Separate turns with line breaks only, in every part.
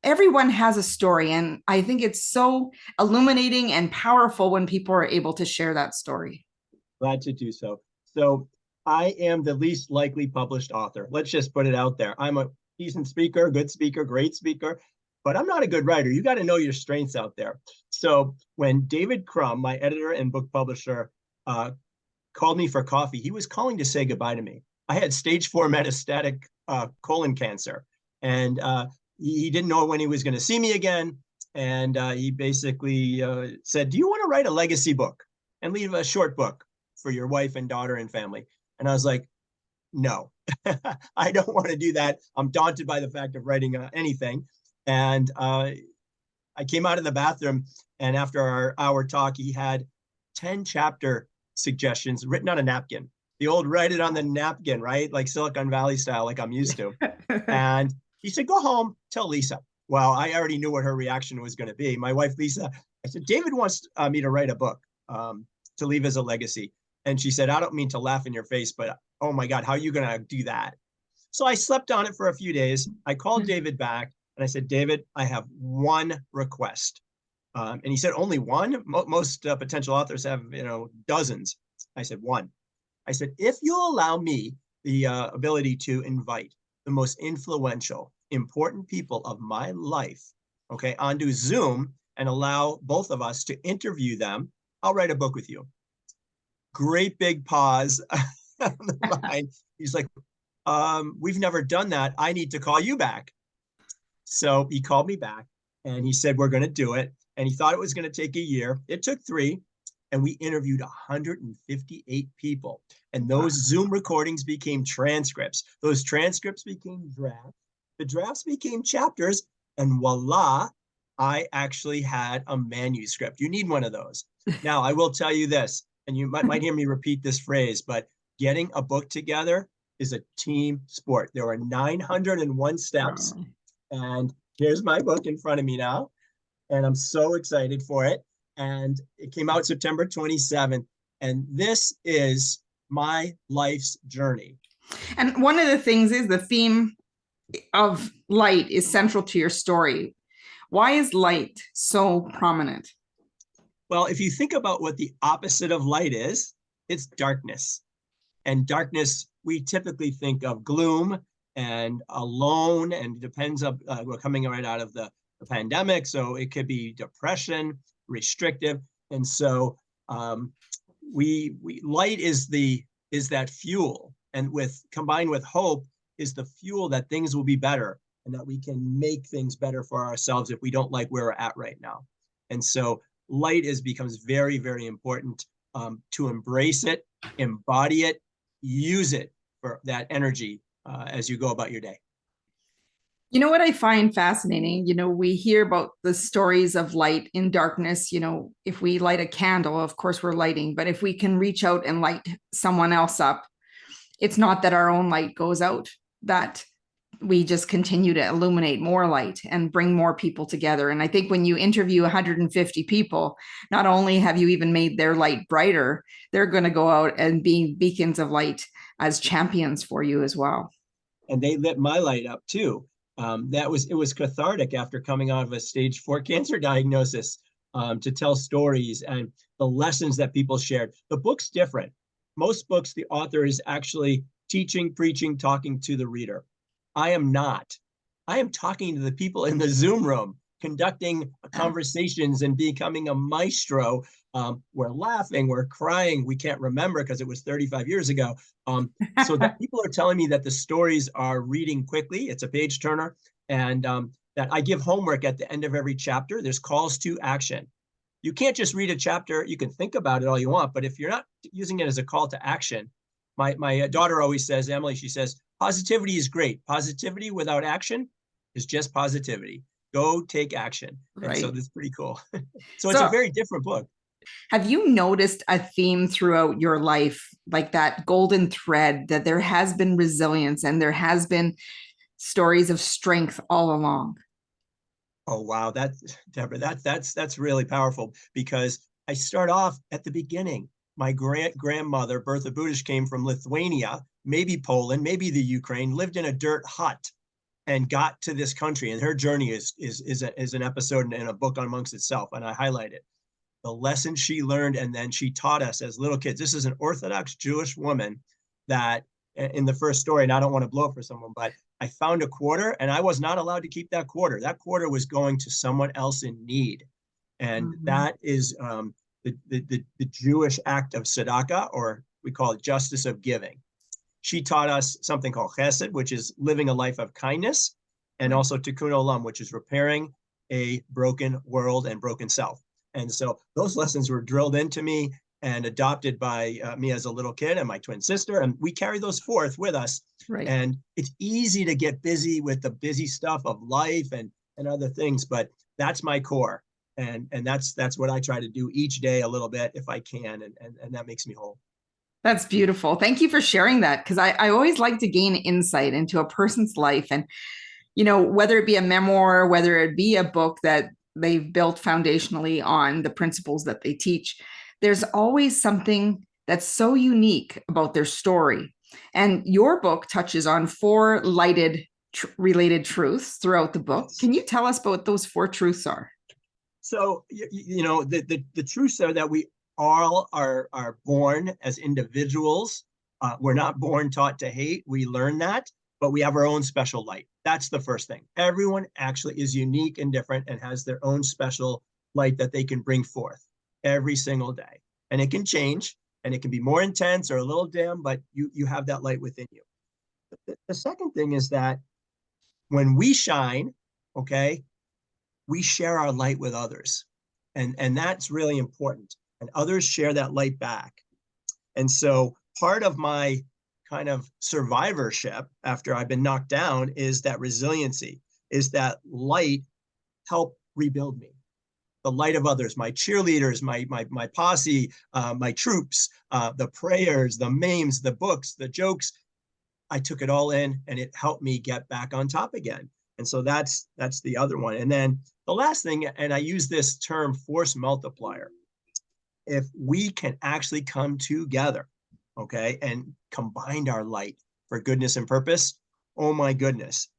everyone has a story, and I think it's so illuminating and powerful when people are able to share that story.
Glad to do so. So I am the least likely published author. Let's just put it out there. I'm a decent speaker, good speaker, great speaker, but I'm not a good writer. You got to know your strengths out there. So when David Crum, my editor and book publisher, called me for coffee, he was calling to say goodbye to me. I had stage 4 metastatic colon cancer, and he didn't know when he was going to see me again. And he basically said, do you want to write a legacy book and leave a short book for your wife and daughter and family? And I was like, no, I don't want to do that. I'm daunted by the fact of writing anything. And I came out of the bathroom, and after our hour talk, he had 10 chapter suggestions written on a napkin. The old write it on the napkin, right? Like Silicon Valley style, like I'm used to. And he said, go home, tell Lisa. Well, I already knew what her reaction was going to be. My wife, Lisa, I said, David wants me to write a book to leave as a legacy. And she said, I don't mean to laugh in your face, but oh my God, how are you going to do that? So I slept on it for a few days. I called David back and I said, David, I have one request. And he said, only one? Most potential authors have, dozens. I said, one. I said, if you'll allow me the ability to invite the most influential, important people of my life, okay, onto Zoom and allow both of us to interview them, I'll write a book with you. Great big pause on the line. He's like, we've never done that. I need to call you back. So he called me back and he said, we're going to do it. And he thought it was going to take a year. It took 3. And we interviewed 158 people. And those Zoom recordings became transcripts. Those transcripts became drafts. The drafts became chapters. And voila, I actually had a manuscript. You need one of those. Now, I will tell you this, and you might hear me repeat this phrase, but getting a book together is a team sport. There are 901 steps. And here's my book in front of me now. And I'm so excited for it. And it came out September 27th. And this is my life's journey.
And one of the things is the theme of light is central to your story. Why is light so prominent?
Well, if you think about what the opposite of light is, it's darkness. And darkness, we typically think of gloom and alone, and depends on, we're coming right out of the pandemic, so it could be depression, restrictive. And so light is that fuel, and combined with hope is the fuel that things will be better and that we can make things better for ourselves if we don't like where we're at right now. And so light becomes very, very important to embrace it, embody it, use it for that energy as you go about your day.
You know what I find fascinating? We hear about the stories of light in darkness. If we light a candle, of course we're lighting, but if we can reach out and light someone else up, it's not that our own light goes out, that we just continue to illuminate more light and bring more people together. And I think when you interview 150 people, not only have you even made their light brighter, they're going to go out and be beacons of light as champions for you as well.
And they lit my light up too. It was cathartic after coming out of a stage 4 cancer diagnosis to tell stories and the lessons that people shared. The book's different. Most books, the author is actually teaching, preaching, talking to the reader. I am not. I am talking to the people in the Zoom room, conducting conversations and becoming a maestro. We're laughing, we're crying. We can't remember because it was 35 years ago. So that people are telling me that the stories are reading quickly. It's a page turner. And that I give homework at the end of every chapter. There's calls to action. You can't just read a chapter. You can think about it all you want, but if you're not using it as a call to action, my daughter always says, Emily, she says, positivity is great. Positivity without action is just positivity. Go take action. Right. And so that's pretty cool. So it's a very different book.
Have you noticed a theme throughout your life, like that golden thread, that there has been resilience and there has been stories of strength all along?
Oh, wow. Debra, that's really powerful, because I start off at the beginning. My grandmother, Bertha Budish, came from Lithuania, maybe Poland, maybe the Ukraine, lived in a dirt hut. and got to this country. And her journey is an episode in a book amongst itself, and I highlight it. The lessons she learned, and then she taught us as little kids. This is an Orthodox Jewish woman that, in the first story, and I don't want to blow it for someone, but I found a quarter and I was not allowed to keep that quarter. That quarter was going to someone else in need. And that is the Jewish act of tzedakah, or we call it justice of giving. She taught us something called chesed, which is living a life of kindness, and also tikkun olam, which is repairing a broken world and broken self. And so those lessons were drilled into me and adopted by me as a little kid and my twin sister. And we carry those forth with us.
Right.
And it's easy to get busy with the busy stuff of life and other things, but that's my core. And that's what I try to do each day a little bit if I can. And that makes me whole.
That's beautiful. Thank you for sharing that, because I always like to gain insight into a person's life. And, you know, whether it be a memoir, whether it be a book that they've built foundationally on the principles that they teach, there's always something that's so unique about their story. And your book touches on 4 lighted related truths throughout the book. Can you tell us about what those 4 truths are?
So, you know, the truths are that we all are born as individuals. We're not born taught to hate. We learn that, but we have our own special light. That's the first thing. Everyone actually is unique and different and has their own special light that they can bring forth every single day. And it can change, and it can be more intense or a little dim, but you have that light within you. The second thing is that when we shine, okay, we share our light with others. And that's really important. And others share that light back. And so part of my kind of survivorship after I've been knocked down is that resiliency, is that light help rebuild me. The light of others, my cheerleaders, my posse, my troops, the prayers, the memes, the books, the jokes. I took it all in and it helped me get back on top again. And so that's the other one. And then the last thing, and I use this term force multiplier. If we can actually come together, okay, and combine our light for goodness and purpose, oh my goodness,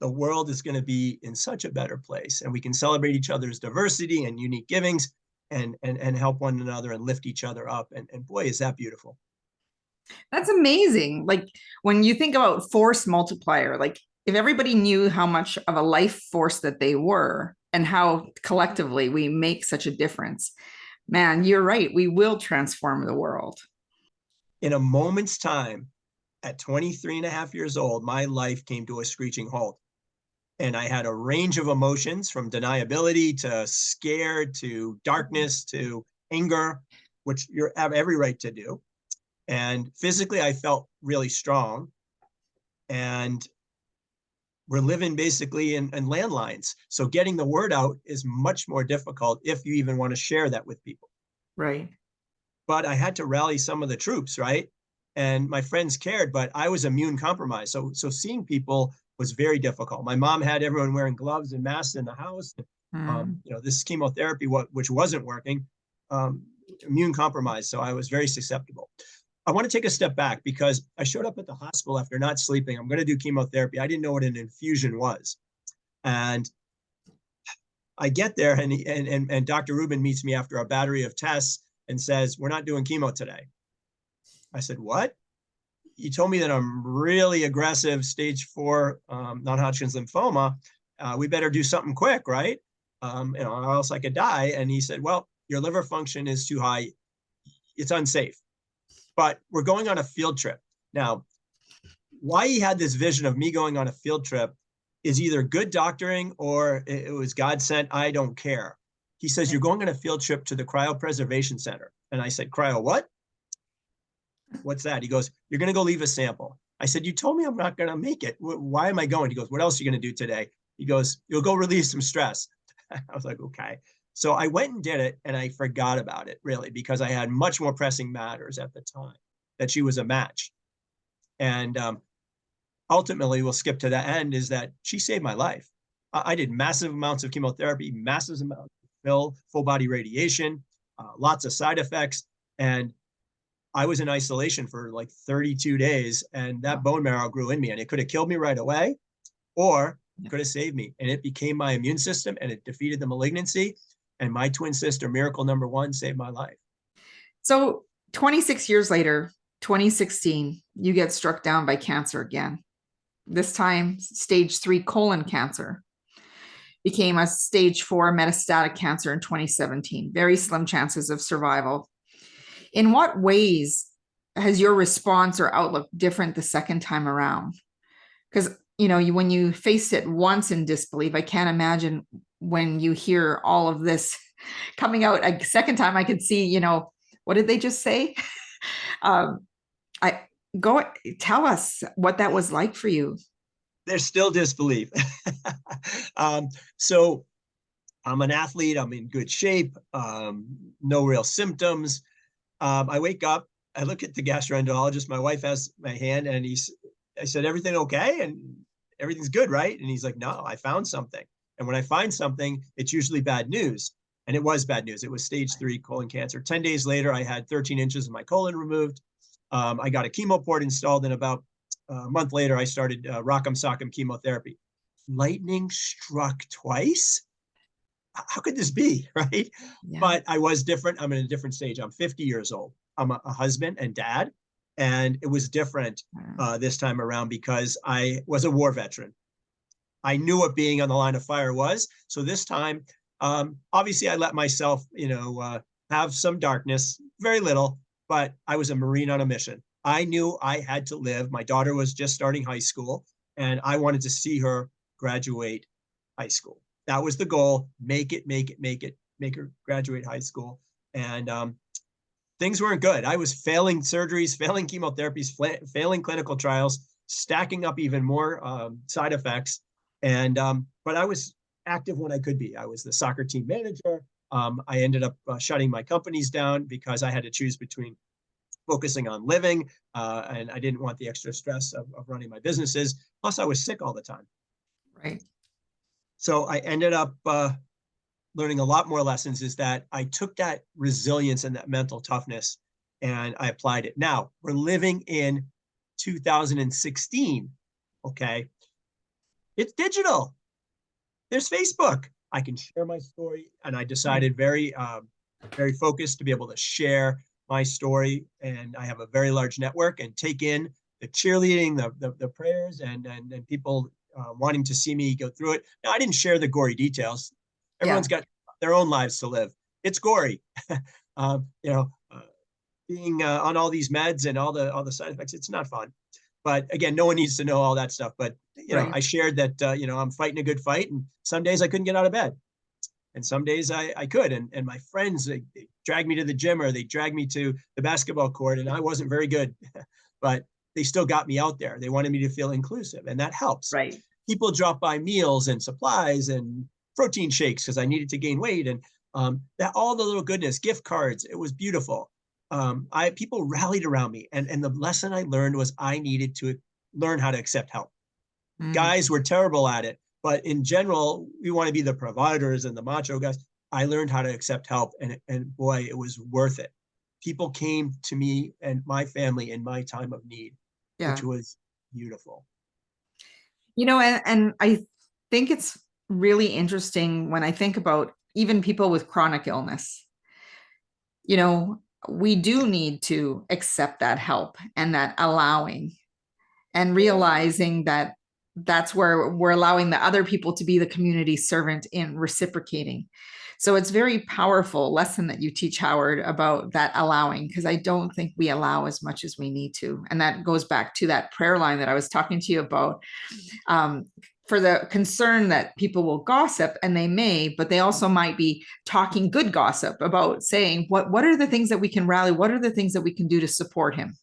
the world is going to be in such a better place. And we can celebrate each other's diversity and unique givings and help one another and lift each other up. And boy, is that beautiful.
That's amazing. Like, when you think about force multiplier, like if everybody knew how much of a life force that they were and how collectively we make such a difference, man, you're right. We will transform the world.
In a moment's time, at 23 and a half years old, my life came to a screeching halt. And I had a range of emotions, from deniability to scared to darkness to anger, which you have every right to do. And physically, I felt really strong. And we're living basically in landlines. So getting the word out is much more difficult if you even want to share that with people.
Right.
But I had to rally some of the troops, right? And my friends cared, but I was immune compromised. So seeing people was very difficult. My mom had everyone wearing gloves and masks in the house. You know, this chemotherapy, which wasn't working, immune compromised. So I was very susceptible. I want to take a step back because I showed up at the hospital after not sleeping. I'm going to do chemotherapy. I didn't know what an infusion was. And I get there and Dr. Rubin meets me after a battery of tests and says, "We're not doing chemo today." I said, "What?" "You told me that I'm really aggressive stage 4 non-Hodgkin's lymphoma. We better do something quick, right? You know, or else I could die." And he said, "Well, your liver function is too high. It's unsafe. But we're going on a field trip." Now, why he had this vision of me going on a field trip is either good doctoring or it was God sent. I don't care. He says, "You're going on a field trip to the Cryopreservation Center." And I said, "Cryo what?" "What's that?" He goes, "You're going to go leave a sample." I said, "You told me I'm not going to make it. Why am I going?" He goes, "What else are you going to do today?" He goes, "You'll go release some stress." I was like, okay. So I went and did it, and I forgot about it, really, because I had much more pressing matters at the time, that she was a match. And ultimately, we'll skip to the end, is that she saved my life. I did massive amounts of chemotherapy, massive amounts of full body radiation, lots of side effects. And I was in isolation for like 32 days, and that bone marrow grew in me, and it could have killed me right away, or could have saved me. And it became my immune system, and it defeated the malignancy. And my twin sister, miracle number one, saved my life.
So 26 years later, 2016, you get struck down by cancer again. This time, stage 3 colon cancer became a stage 4 metastatic cancer in 2017. Very slim chances of survival. In what ways has your response or outlook different the second time around? Because, when you face it once in disbelief, I can't imagine when you hear all of this coming out a second time. I could see, what did they just say? Tell us what that was like for you.
There's still disbelief. So I'm an athlete. I'm in good shape. No real symptoms. I wake up, I look at the gastroenterologist. My wife has my hand, and I said, everything okay? And everything's good, right? And he's like, no, I found something. And when I find something, it's usually bad news. And it was bad news. It was stage 3 colon cancer. 10 days later, I had 13 inches of my colon removed. I got a chemo port installed, and about a month later, I started rock'em sock'em chemotherapy. Lightning struck twice. How could this be, right? Yeah. But I was different. I'm in a different stage. I'm 50 years old. I'm a husband and dad. And it was different this time around because I was a war veteran. I knew what being on the line of fire was. So this time, obviously, I let myself, have some darkness, very little, but I was a Marine on a mission. I knew I had to live. My daughter was just starting high school, and I wanted to see her graduate high school. That was the goal. Make her graduate high school. And things weren't good. I was failing surgeries, failing chemotherapies, failing clinical trials, stacking up even more side effects. And but I was active when I could be. I was the soccer team manager. I ended up shutting my companies down because I had to choose between focusing on living, and I didn't want the extra stress of running my businesses. Plus, I was sick all the time.
Right.
So I ended up learning a lot more lessons, is that I took that resilience and that mental toughness and I applied it. Now, we're living in 2016, okay? It's digital. There's Facebook. I can share my story, and I decided very focused to be able to share my story, and I have a very large network, and take in the cheerleading, the prayers, and people wanting to see me go through it. Now, I didn't share the gory details. Everyone's got their own lives to live. It's gory. Being on all these meds and all the side effects, it's not fun. But again, no one needs to know all that stuff. But I shared that I'm fighting a good fight, and some days I couldn't get out of bed, and some days I could. And my friends, they dragged me to the gym, or they dragged me to the basketball court, and I wasn't very good, but they still got me out there. They wanted me to feel inclusive, and that helps.
Right. People
drop by meals and supplies and protein shakes because I needed to gain weight, and that all the little goodness, gift cards. It was beautiful. People rallied around me, and the lesson I learned was I needed to learn how to accept help. Guys were terrible at it, but in general, we want to be the providers and the macho guys. I learned how to accept help, and boy, it was worth it. People came to me and my family in my time of need, which was beautiful.
And I think it's really interesting when I think about even people with chronic illness. We do need to accept that help and that allowing, and realizing that that's where we're allowing the other people to be the community servant in reciprocating. So it's very powerful lesson that you teach, Howard, about that allowing, because I don't think we allow as much as we need to. And that goes back to that prayer line that I was talking to you about, for the concern that people will gossip, and they may, but they also might be talking good gossip about saying, what are the things that we can rally? What are the things that we can do to support him?